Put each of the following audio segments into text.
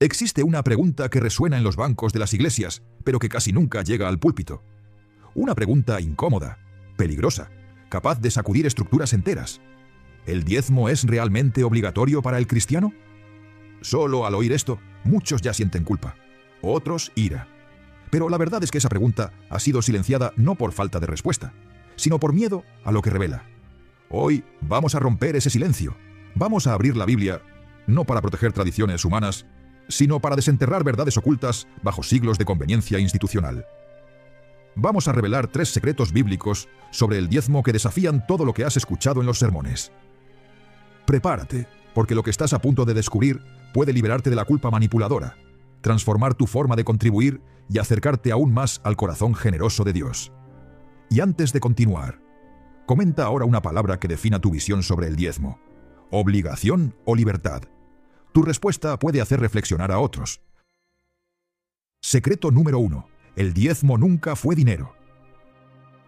Existe una pregunta que resuena en los bancos de las iglesias, pero que casi nunca llega al púlpito. Una pregunta incómoda, peligrosa, capaz de sacudir estructuras enteras. ¿El diezmo es realmente obligatorio para el cristiano? Solo al oír esto, muchos ya sienten culpa, otros ira. Pero la verdad es que esa pregunta ha sido silenciada no por falta de respuesta, sino por miedo a lo que revela. Hoy vamos a romper ese silencio. Vamos a abrir la Biblia, no para proteger tradiciones humanas, sino para desenterrar verdades ocultas bajo siglos de conveniencia institucional. Vamos a revelar 3 secretos bíblicos sobre el diezmo que desafían todo lo que has escuchado en los sermones. Prepárate, porque lo que estás a punto de descubrir puede liberarte de la culpa manipuladora, transformar tu forma de contribuir y acercarte aún más al corazón generoso de Dios. Y antes de continuar, comenta ahora una palabra que defina tu visión sobre el diezmo: obligación o libertad. Tu respuesta puede hacer reflexionar a otros. Secreto número 1. El diezmo nunca fue dinero.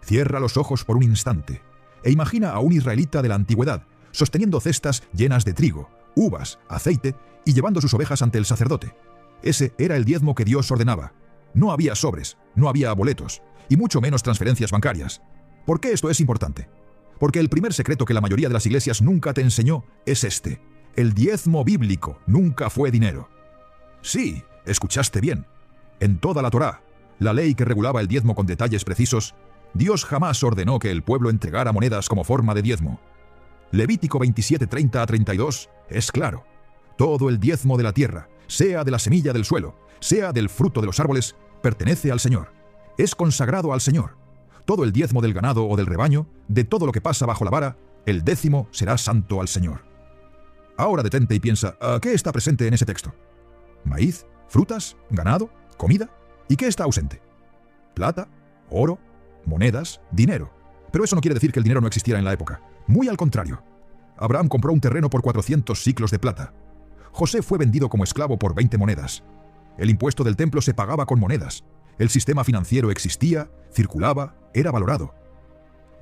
Cierra los ojos por un instante e imagina a un israelita de la antigüedad sosteniendo cestas llenas de trigo, uvas, aceite y llevando sus ovejas ante el sacerdote. Ese era el diezmo que Dios ordenaba. No había sobres, no había boletos y mucho menos transferencias bancarias. ¿Por qué esto es importante? Porque el primer secreto que la mayoría de las iglesias nunca te enseñó es este: el diezmo bíblico nunca fue dinero. Sí, escuchaste bien. En toda la Torá, la ley que regulaba el diezmo con detalles precisos, Dios jamás ordenó que el pueblo entregara monedas como forma de diezmo. Levítico 27:30-32 es claro. Todo el diezmo de la tierra, sea de la semilla del suelo, sea del fruto de los árboles, pertenece al Señor. Es consagrado al Señor. Todo el diezmo del ganado o del rebaño, de todo lo que pasa bajo la vara, el 10º será santo al Señor. Ahora detente y piensa, ¿qué está presente en ese texto? ¿Maíz? ¿Frutas? ¿Ganado? ¿Comida? ¿Y qué está ausente? Plata, oro, monedas, dinero. Pero eso no quiere decir que el dinero no existiera en la época. Muy al contrario. Abraham compró un terreno por 400 siclos de plata. José fue vendido como esclavo por 20 monedas. El impuesto del templo se pagaba con monedas. El sistema financiero existía, circulaba, era valorado.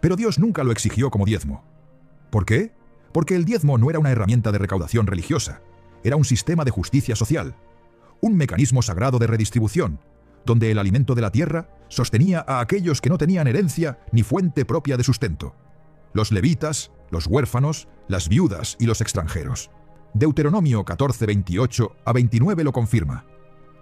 Pero Dios nunca lo exigió como diezmo. ¿Por qué? Porque el diezmo no era una herramienta de recaudación religiosa. Era un sistema de justicia social. Un mecanismo sagrado de redistribución, donde el alimento de la tierra sostenía a aquellos que no tenían herencia ni fuente propia de sustento: los levitas, los huérfanos, las viudas y los extranjeros. Deuteronomio 14:28-29 lo confirma.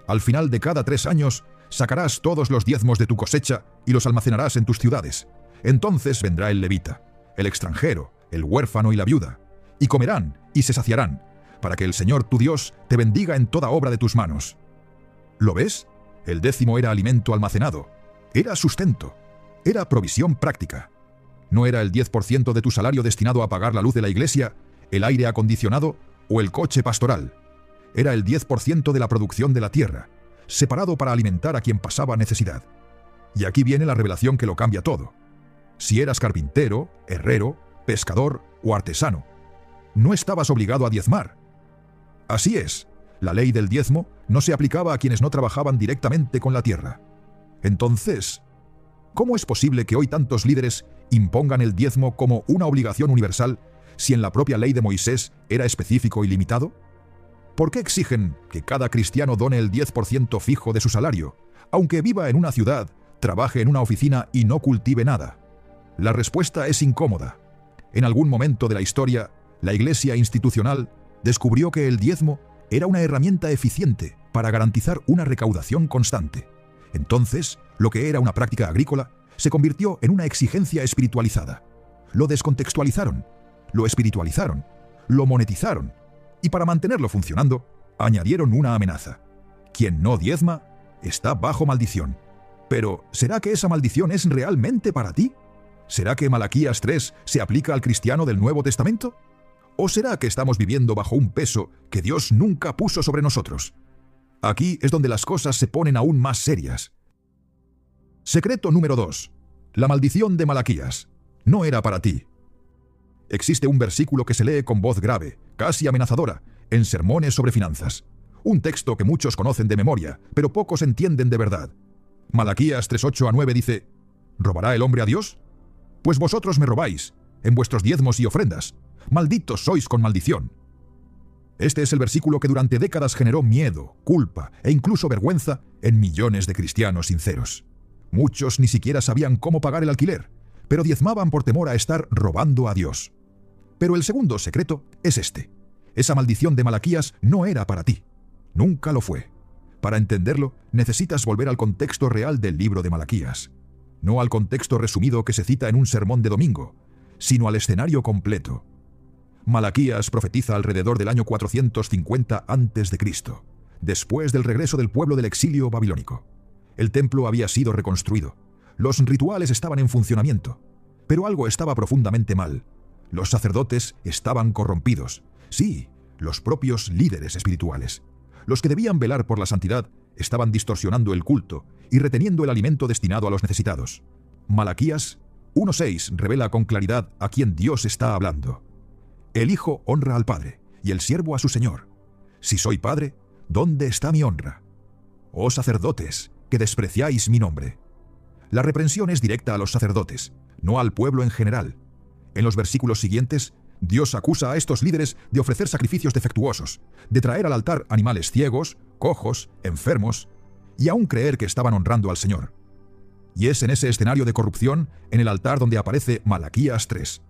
Al final de cada 3 años sacarás todos los diezmos de tu cosecha y los almacenarás en tus ciudades. Entonces vendrá el levita, el extranjero, el huérfano y la viuda, y comerán y se saciarán, para que el Señor tu Dios te bendiga en toda obra de tus manos. ¿Lo ves? El 10º era alimento almacenado, era sustento, era provisión práctica. No era el 10% de tu salario destinado a pagar la luz de la iglesia, el aire acondicionado o el coche pastoral. Era el 10% de la producción de la tierra, separado para alimentar a quien pasaba necesidad. Y aquí viene la revelación que lo cambia todo. Si eras carpintero, herrero, pescador o artesano, no estabas obligado a diezmar. Así es, la ley del diezmo no se aplicaba a quienes no trabajaban directamente con la tierra. Entonces, ¿cómo es posible que hoy tantos líderes impongan el diezmo como una obligación universal si en la propia ley de Moisés era específico y limitado? ¿Por qué exigen que cada cristiano done el 10% fijo de su salario, aunque viva en una ciudad, trabaje en una oficina y no cultive nada? La respuesta es incómoda. En algún momento de la historia, la iglesia institucional descubrió que el diezmo era una herramienta eficiente para garantizar una recaudación constante. Entonces, lo que era una práctica agrícola se convirtió en una exigencia espiritualizada. Lo descontextualizaron, lo espiritualizaron, lo monetizaron, y para mantenerlo funcionando, añadieron una amenaza: quien no diezma está bajo maldición. Pero, ¿será que esa maldición es realmente para ti? ¿Será que Malaquías 3 se aplica al cristiano del Nuevo Testamento? ¿O será que estamos viviendo bajo un peso que Dios nunca puso sobre nosotros? Aquí es donde las cosas se ponen aún más serias. Secreto número 2. La maldición de Malaquías no era para ti. Existe un versículo que se lee con voz grave, casi amenazadora, en sermones sobre finanzas. Un texto que muchos conocen de memoria, pero pocos entienden de verdad. Malaquías 3:8-9 dice: ¿robará el hombre a Dios? Pues vosotros me robáis, en vuestros diezmos y ofrendas. Malditos sois con maldición. Este es el versículo que durante décadas generó miedo, culpa e incluso vergüenza en millones de cristianos sinceros. Muchos ni siquiera sabían cómo pagar el alquiler, pero diezmaban por temor a estar robando a Dios. Pero el segundo secreto es este. Esa maldición de Malaquías no era para ti. Nunca lo fue. Para entenderlo, necesitas volver al contexto real del libro de Malaquías. No al contexto resumido que se cita en un sermón de domingo, sino al escenario completo. Malaquías profetiza alrededor del año 450 a.C., después del regreso del pueblo del exilio babilónico. El templo había sido reconstruido. Los rituales estaban en funcionamiento. Pero algo estaba profundamente mal. Los sacerdotes estaban corrompidos. Sí, los propios líderes espirituales. Los que debían velar por la santidad estaban distorsionando el culto y reteniendo el alimento destinado a los necesitados. Malaquías 1:6 revela con claridad a quién Dios está hablando. El hijo honra al padre y el siervo a su señor. Si soy padre, ¿dónde está mi honra? Oh sacerdotes, que despreciáis mi nombre. La reprensión es directa a los sacerdotes, no al pueblo en general. En los versículos siguientes, Dios acusa a estos líderes de ofrecer sacrificios defectuosos, de traer al altar animales ciegos, cojos, enfermos, y aún creer que estaban honrando al Señor. Y es en ese escenario de corrupción, en el altar, donde aparece Malaquías 3.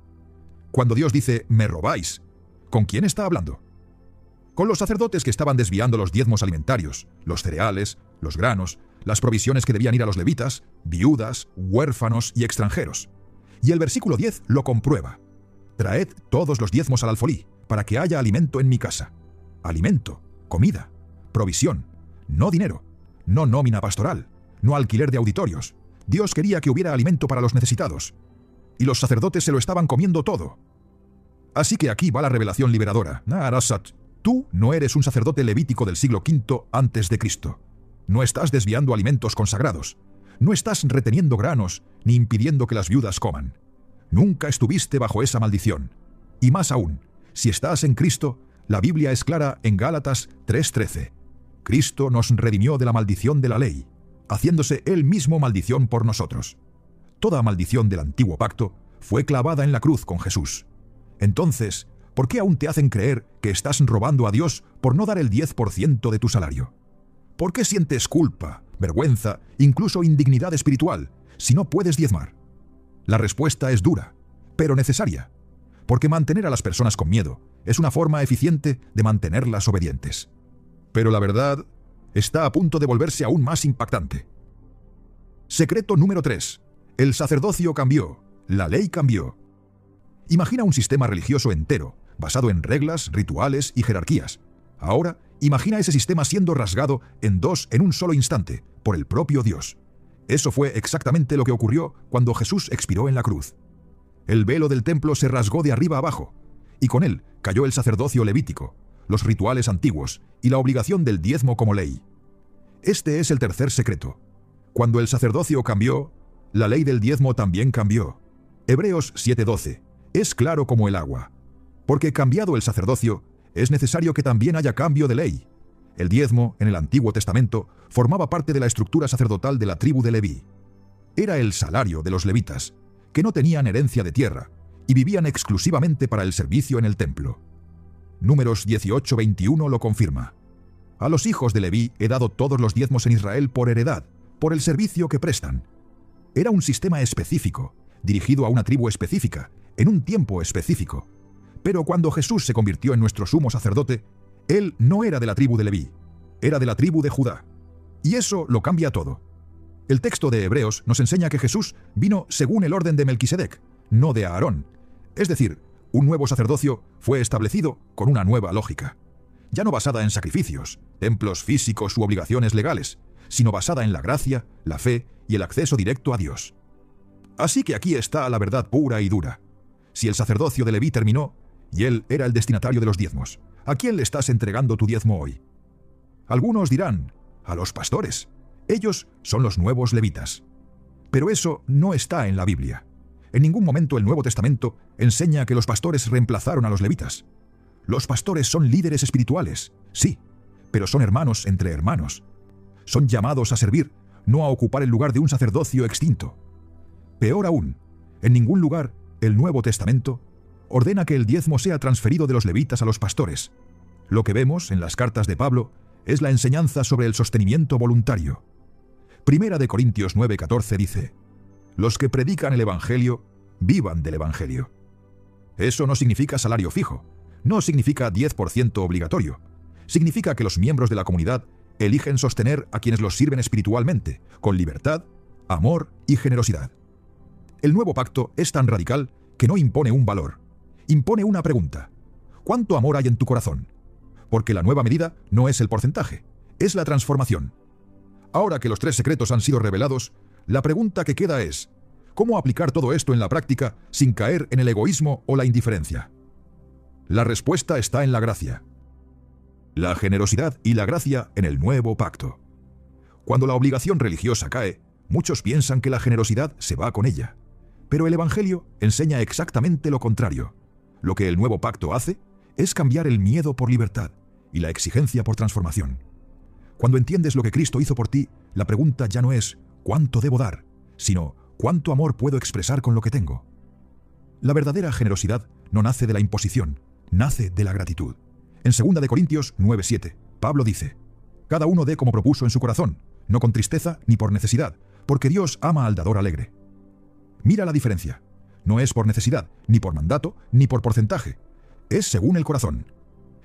Cuando Dios dice, «me robáis», ¿con quién está hablando? Con los sacerdotes que estaban desviando los diezmos alimentarios, los cereales, los granos, las provisiones que debían ir a los levitas, viudas, huérfanos y extranjeros. Y el versículo 10 lo comprueba. «Traed todos los diezmos al alfolí, para que haya alimento en mi casa». Alimento, comida, provisión, no dinero, no nómina pastoral, no alquiler de auditorios. Dios quería que hubiera alimento para los necesitados. Y los sacerdotes se lo estaban comiendo todo. Así que aquí va la revelación liberadora. Arasat, tú no eres un sacerdote levítico del siglo V a.C. No estás desviando alimentos consagrados. No estás reteniendo granos ni impidiendo que las viudas coman. Nunca estuviste bajo esa maldición. Y más aún, si estás en Cristo, la Biblia es clara en Gálatas 3:13. Cristo nos redimió de la maldición de la ley, haciéndose Él mismo maldición por nosotros. Toda maldición del antiguo pacto fue clavada en la cruz con Jesús. Entonces, ¿por qué aún te hacen creer que estás robando a Dios por no dar el 10% de tu salario? ¿Por qué sientes culpa, vergüenza, incluso indignidad espiritual, si no puedes diezmar? La respuesta es dura, pero necesaria, porque mantener a las personas con miedo es una forma eficiente de mantenerlas obedientes. Pero la verdad está a punto de volverse aún más impactante. Secreto número 3. El sacerdocio cambió, la ley cambió. Imagina un sistema religioso entero, basado en reglas, rituales y jerarquías. Ahora, imagina ese sistema siendo rasgado en dos en un solo instante, por el propio Dios. Eso fue exactamente lo que ocurrió cuando Jesús expiró en la cruz. El velo del templo se rasgó de arriba abajo, y con él cayó el sacerdocio levítico, los rituales antiguos y la obligación del diezmo como ley. Este es el tercer secreto. Cuando el sacerdocio cambió, la ley del diezmo también cambió. Hebreos 7:12. Es claro como el agua. Porque cambiado el sacerdocio, es necesario que también haya cambio de ley. El diezmo, en el Antiguo Testamento, formaba parte de la estructura sacerdotal de la tribu de Leví. Era el salario de los levitas, que no tenían herencia de tierra y vivían exclusivamente para el servicio en el templo. Números 18:21 lo confirma. A los hijos de Leví he dado todos los diezmos en Israel por heredad, por el servicio que prestan. Era un sistema específico, dirigido a una tribu específica, en un tiempo específico. Pero cuando Jesús se convirtió en nuestro sumo sacerdote, Él no era de la tribu de Leví, era de la tribu de Judá. Y eso lo cambia todo. El texto de Hebreos nos enseña que Jesús vino según el orden de Melquisedec, no de Aarón. Es decir, un nuevo sacerdocio fue establecido con una nueva lógica. Ya no basada en sacrificios, templos físicos u obligaciones legales, sino basada en la gracia, la fe y el acceso directo a Dios. Así que aquí está la verdad pura y dura. Si el sacerdocio de Leví terminó, y él era el destinatario de los diezmos, ¿a quién le estás entregando tu diezmo hoy? Algunos dirán, a los pastores. Ellos son los nuevos levitas. Pero eso no está en la Biblia. En ningún momento el Nuevo Testamento enseña que los pastores reemplazaron a los levitas. Los pastores son líderes espirituales, sí, pero son hermanos entre hermanos. Son llamados a servir, no a ocupar el lugar de un sacerdocio extinto. Peor aún, en ningún lugar el Nuevo Testamento ordena que el diezmo sea transferido de los levitas a los pastores. Lo que vemos en las cartas de Pablo es la enseñanza sobre el sostenimiento voluntario. Primera de Corintios 9:14 dice: los que predican el Evangelio, vivan del Evangelio. Eso no significa salario fijo, no significa 10% obligatorio. Significa que los miembros de la comunidad eligen sostener a quienes los sirven espiritualmente, con libertad, amor y generosidad. El nuevo pacto es tan radical que no impone un valor, impone una pregunta: ¿cuánto amor hay en tu corazón? Porque la nueva medida no es el porcentaje, es la transformación. Ahora que los 3 secretos han sido revelados, la pregunta que queda es: ¿cómo aplicar todo esto en la práctica sin caer en el egoísmo o la indiferencia? La respuesta está en la gracia. La generosidad y la gracia en el nuevo pacto. Cuando la obligación religiosa cae, muchos piensan que la generosidad se va con ella. Pero el Evangelio enseña exactamente lo contrario. Lo que el nuevo pacto hace es cambiar el miedo por libertad y la exigencia por transformación. Cuando entiendes lo que Cristo hizo por ti, la pregunta ya no es ¿cuánto debo dar?, sino ¿cuánto amor puedo expresar con lo que tengo? La verdadera generosidad no nace de la imposición, nace de la gratitud. En 2 de Corintios 9:7, Pablo dice: cada uno dé como propuso en su corazón, no con tristeza ni por necesidad, porque Dios ama al dador alegre. Mira la diferencia. No es por necesidad, ni por mandato, ni por porcentaje. Es según el corazón.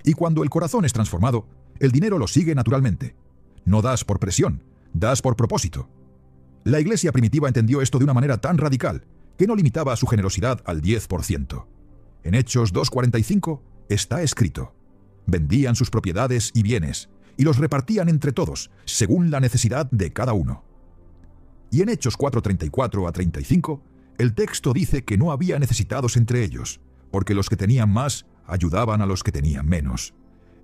Y cuando el corazón es transformado, el dinero lo sigue naturalmente. No das por presión, das por propósito. La iglesia primitiva entendió esto de una manera tan radical que no limitaba su generosidad al 10%. En Hechos 2:45 está escrito: vendían sus propiedades y bienes y los repartían entre todos, según la necesidad de cada uno. Y en Hechos 4:34 a 35, el texto dice que no había necesitados entre ellos, porque los que tenían más ayudaban a los que tenían menos.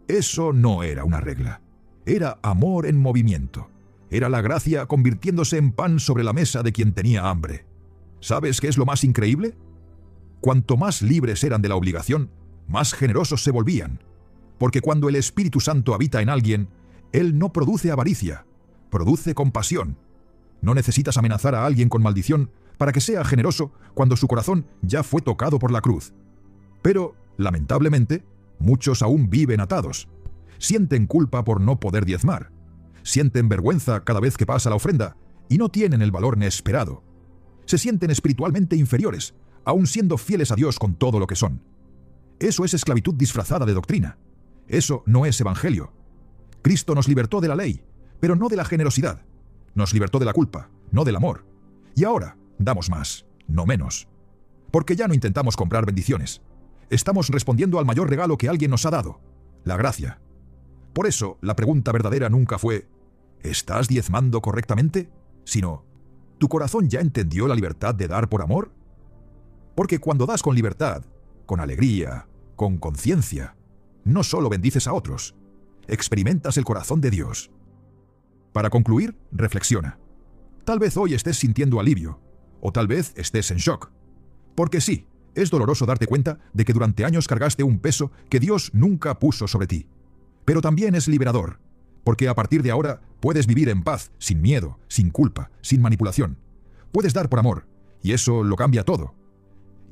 Eso no era una regla, era amor en movimiento. Era la gracia convirtiéndose en pan sobre la mesa de quien tenía hambre. ¿Sabes qué es lo más increíble? Cuanto más libres eran de la obligación, más generosos se volvían. Porque cuando el Espíritu Santo habita en alguien, Él no produce avaricia, produce compasión. No necesitas amenazar a alguien con maldición para que sea generoso cuando su corazón ya fue tocado por la cruz. Pero, lamentablemente, muchos aún viven atados. Sienten culpa por no poder diezmar. Sienten vergüenza cada vez que pasa la ofrenda y no tienen el valor esperado. Se sienten espiritualmente inferiores, aun siendo fieles a Dios con todo lo que son. Eso es esclavitud disfrazada de doctrina. Eso no es evangelio. Cristo nos libertó de la ley, pero no de la generosidad. Nos libertó de la culpa, no del amor. Y ahora damos más, no menos. Porque ya no intentamos comprar bendiciones. Estamos respondiendo al mayor regalo que alguien nos ha dado, la gracia. Por eso, la pregunta verdadera nunca fue: ¿estás diezmando correctamente? Sino, ¿tu corazón ya entendió la libertad de dar por amor? Porque cuando das con libertad, con alegría, con conciencia, no solo bendices a otros, experimentas el corazón de Dios. Para concluir, reflexiona. Tal vez hoy estés sintiendo alivio, o tal vez estés en shock. Porque sí, es doloroso darte cuenta de que durante años cargaste un peso que Dios nunca puso sobre ti. Pero también es liberador, porque a partir de ahora puedes vivir en paz, sin miedo, sin culpa, sin manipulación. Puedes dar por amor, y eso lo cambia todo.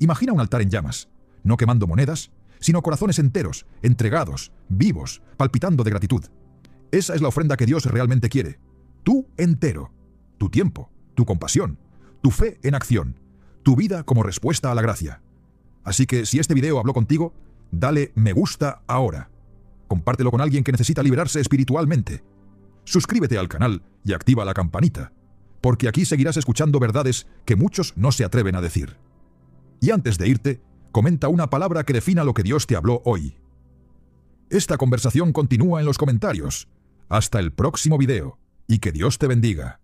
Imagina un altar en llamas, no quemando monedas, sino corazones enteros, entregados, vivos, palpitando de gratitud. Esa es la ofrenda que Dios realmente quiere. Tú entero, tu tiempo, tu compasión, tu fe en acción, tu vida como respuesta a la gracia. Así que si este video habló contigo, dale me gusta ahora. Compártelo con alguien que necesita liberarse espiritualmente. Suscríbete al canal y activa la campanita, porque aquí seguirás escuchando verdades que muchos no se atreven a decir. Y antes de irte, comenta una palabra que defina lo que Dios te habló hoy. Esta conversación continúa en los comentarios. Hasta el próximo video, y que Dios te bendiga.